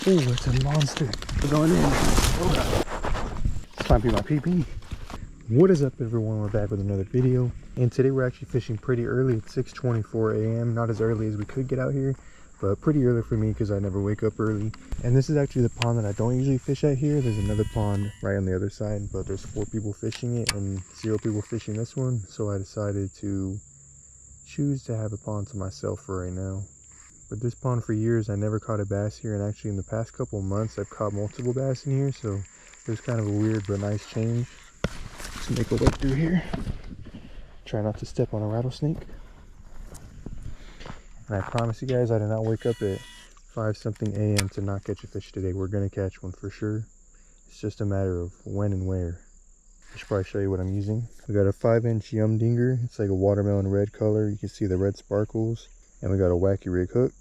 Oh, it's a monster. We're going in. Oh, this might be my PB. What is up, everyone? We're back with another video, and today we're actually fishing pretty early at 6:24 a.m. Not as early as we could get out here, but pretty early for me because I never wake up early. And this is actually the pond that I don't usually fish at here. There's another pond right on the other side, but there's 4 people fishing it and 0 people fishing this one, so I decided to choose to have a pond to myself for right now. But this pond, for years I never caught a bass here, and actually in the past couple months I've caught multiple bass in here, so it was kind of a weird but nice change. Let's make a way through here. Try not to step on a rattlesnake. And I promise you guys, I did not wake up at 5 something a.m. to not catch a fish today. We're gonna catch one for sure. It's just a matter of when and where. I should probably show you what I'm using. We got a 5-inch yum dinger. It's like a watermelon red color. You can see the red sparkles. And we got a wacky rig hook.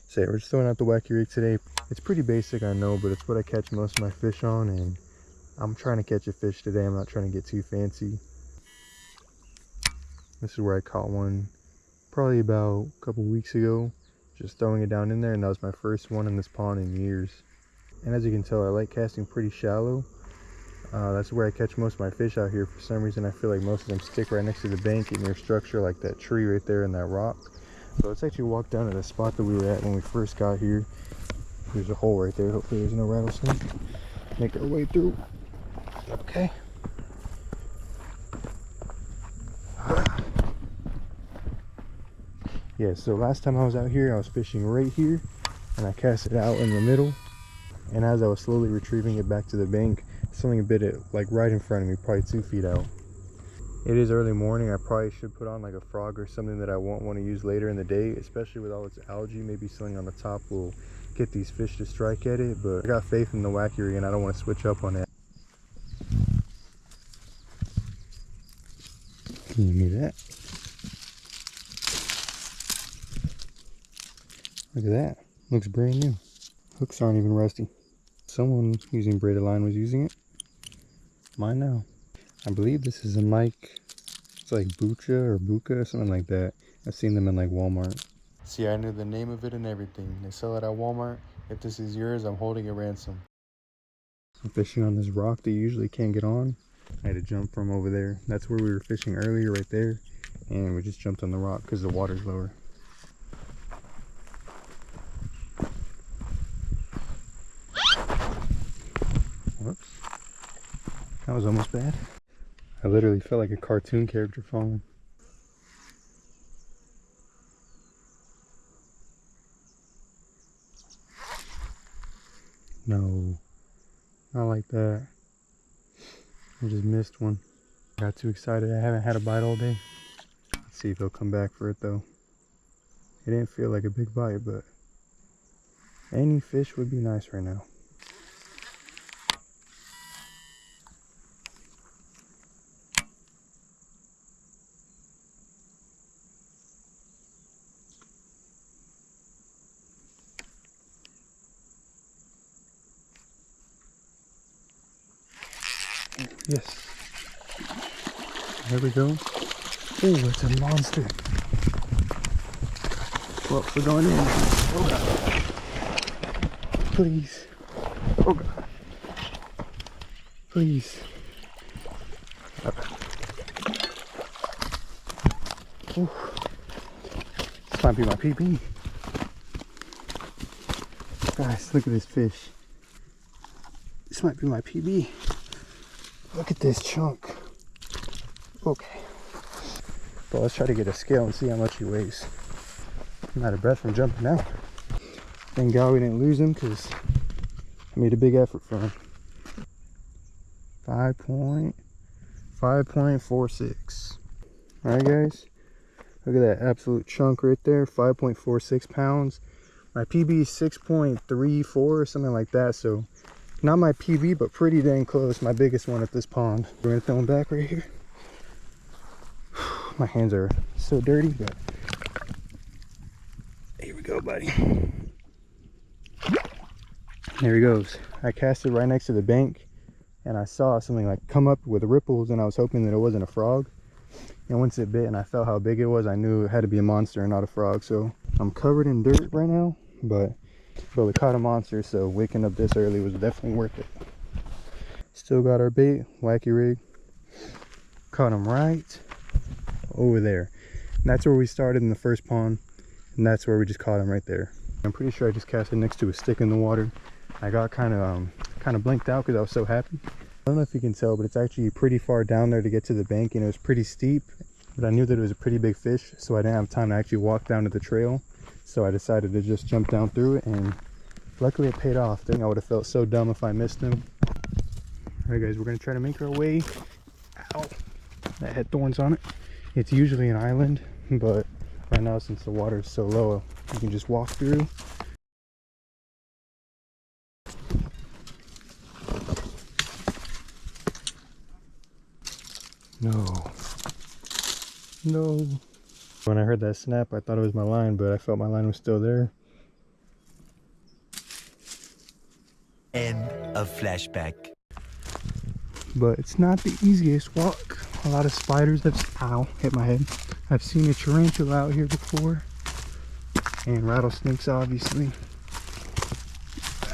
So yeah, we're just throwing out the wacky rig today. It's pretty basic, I know, but it's what I catch most of my fish on, and I'm trying to catch a fish today. I'm not trying to get too fancy. This is where I caught one probably about a couple weeks ago, just throwing it down in there, and that was my first one in this pond in years. And as you can tell, I like casting pretty shallow. That's where I catch most of my fish out here. For some reason, I feel like most of them stick right next to the bank in your structure, like that tree right there and that rock. So let's actually walk down to the spot that we were at when we first got here. There's a hole right there. Hopefully there's no rattlesnake. Make our way through. Okay. Yeah, so last time I was out here, I was fishing right here, and I cast it out in the middle. And as I was slowly retrieving it back to the bank, something bit it like right in front of me, probably 2 feet out. It is early morning. I probably should put on like a frog or something that I won't want to use later in the day, especially with all its algae. Maybe something on the top will get these fish to strike at it, but I got faith in the wacky rig and I don't want to switch up on it. Can you give me that? Look at that. Looks brand new. Hooks aren't even rusty. Someone using braided line was using it. Mine now. I believe this is a mic. It's like Bucha or Buka or something like that. I've seen them in like Walmart. See, I knew the name of it and everything. They sell it at Walmart. If this is yours, I'm holding a ransom. I'm fishing on this rock that you usually can't get on. I had to jump from over there. That's where we were fishing earlier, right there. And we just jumped on the rock because the water's lower. Whoops. That was almost bad. I literally felt like a cartoon character falling. No, not like that. I just missed one. Got too excited. I haven't had a bite all day. Let's see if he'll come back for it though. It didn't feel like a big bite, but any fish would be nice right now. Yes. There we go. Oh, it's a monster. Well, we're going in. Oh God. Please. Oh God. Please. Ooh. This might be my PB. Guys, look at this fish. This might be my PB. Look at this chunk. Okay. But let's try to get a scale and see how much he weighs. I'm out of breath from jumping out. Thank God we didn't lose him because I made a big effort for him. 5.46. Alright guys. Look at that absolute chunk right there. 5.46 pounds. My PB is 6.34 or something like that, so not my PB, but pretty dang close. My biggest one at this pond. We're gonna throw him back right here. My hands are so dirty, but here we go, buddy. There he goes. I cast it right next to the bank, and I saw something like come up with ripples, and I was hoping that it wasn't a frog. And once it bit and I felt how big it was, I knew it had to be a monster and not a frog. So I'm covered in dirt right now, but But we caught a monster, so waking up this early was definitely worth it. Still got our bait, wacky rig. Caught him right over there. And that's where we started in the first pond, and that's where we just caught him right there. I'm pretty sure I just cast it next to a stick in the water. I got kind of blinked out because I was so happy. I don't know if you can tell, but it's actually pretty far down there to get to the bank, and it was pretty steep. But I knew that it was a pretty big fish, so I didn't have time to actually walk down to the trail. So I decided to just jump down through it, and luckily it paid off. I think I would have felt so dumb if I missed him. Alright guys, we're gonna try to make our way. Ow, that had thorns on it. It's usually an island, but right now since the water is so low, you can just walk through. No. When I heard that snap, I thought it was my line, but I felt my line was still there. End of flashback. But it's not the easiest walk. A lot of spiders ow, hit my head. I've seen a tarantula out here before. And rattlesnakes, obviously.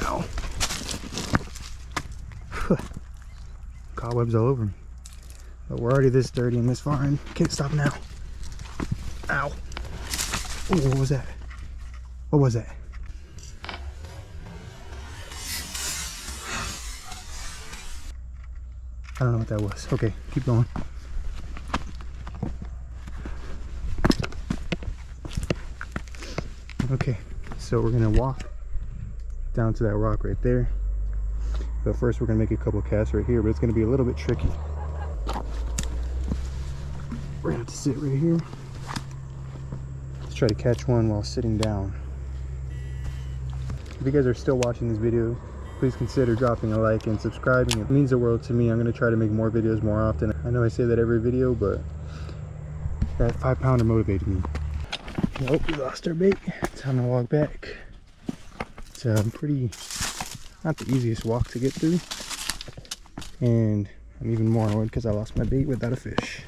Ow. Cobwebs all over me. But we're already this dirty and this far in. Can't stop now. Ow. Ooh, what was that? What was that? I don't know what that was. Okay, keep going. Okay, so we're gonna walk down to that rock right there. But first we're gonna make a couple casts right here, but it's gonna be a little bit tricky. We're gonna have to sit right here. Let's try to catch one while sitting down. If you guys are still watching this video, please consider dropping a like and subscribing. It means the world to me. I'm going to try to make more videos more often. I know I say that every video, but that 5-pounder motivated me. Nope, we lost our bait. Time to walk back. It's pretty, not the easiest walk to get through. And I'm even more annoyed because I lost my bait without a fish.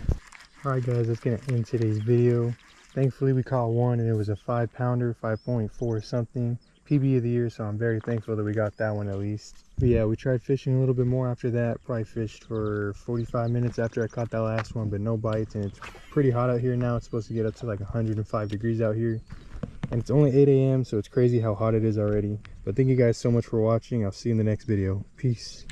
Alright guys, that's going to end today's video. Thankfully we caught one, and it was a 5-pounder, 5.4 something. PB of the year, so I'm very thankful that we got that one at least. But yeah, we tried fishing a little bit more after that. Probably fished for 45 minutes after I caught that last one, but no bites. And it's pretty hot out here now. It's supposed to get up to like 105 degrees out here. And it's only 8 a.m. so it's crazy how hot it is already. But thank you guys so much for watching. I'll see you in the next video. Peace.